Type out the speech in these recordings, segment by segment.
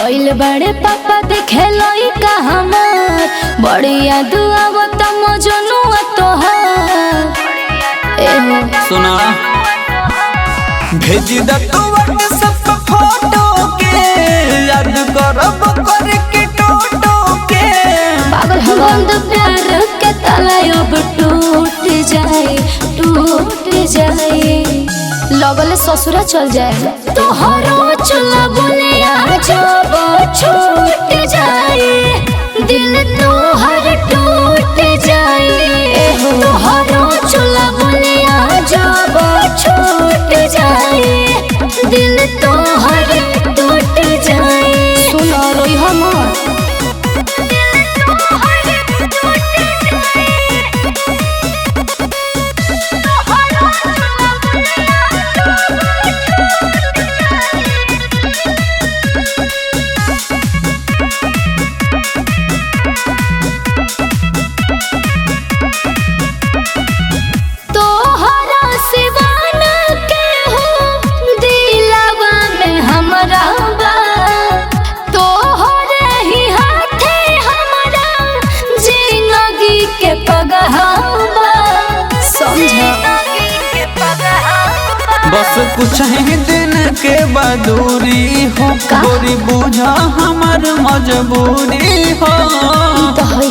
गइल बड़े पापा देखे लइका हमार बढ़िया दुआवत मजनुआ तोहार। सुना भेजी द तू व्हाट्सएप फोटो के याद करब करके टोटो के पागल बंद प्यार के ताला अब टूट जाए लगल ससुरा चल जाए तोहरो चला बोले जब छूट जाए दिल तोहर टूट जाए तोहरो चला बोले जब छूट जाए दिल तोहर टूट जाए। सुनो रोई हमार बस कुछ ही दिन के बदूरी हो गोरी बुझा हमार मजबूरी हो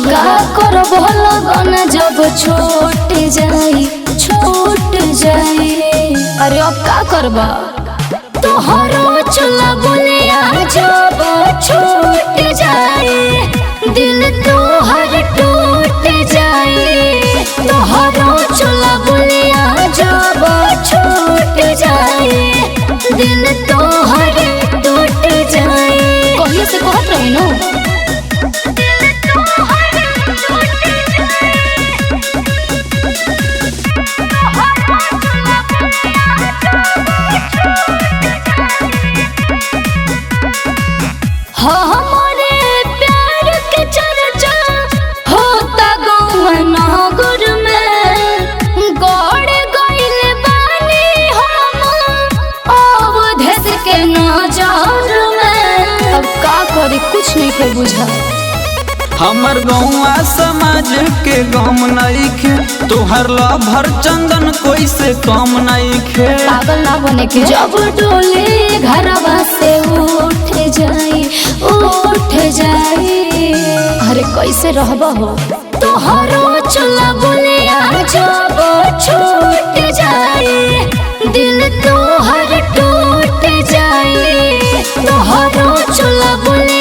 का करब लगन जब छूट जाए अरे अब का करब तोहरो चला बोले जब छूट जाए दिल तोहर टूट जाए तोहरो चला बोले जब छूट जाए दिल तोहर टूट जाए। कहिए से कहत रहे नो हमारे प्यार के चर्चा होता गौवा नगर में गड़ गइल बानी हम अवधेश के नजर में अब का करी कुछ नहीं के बुझा हमर गौवा समाज के गम नइखे तोहर लभर चंदन कोई से कम नइखे पागल ना बने के जब डोले घरवा से उठ जाए अरे कैसे रहबा हो तोहरो चला बोले जब छूट जाए दिल तोहर टूट जाए तोहरो चला बोले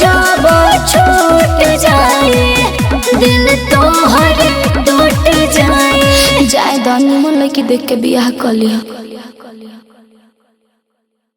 जब छूट जाए दिल तोहर टूट जाए। जाए दानी मन लगी देख के बियाह कर लिया।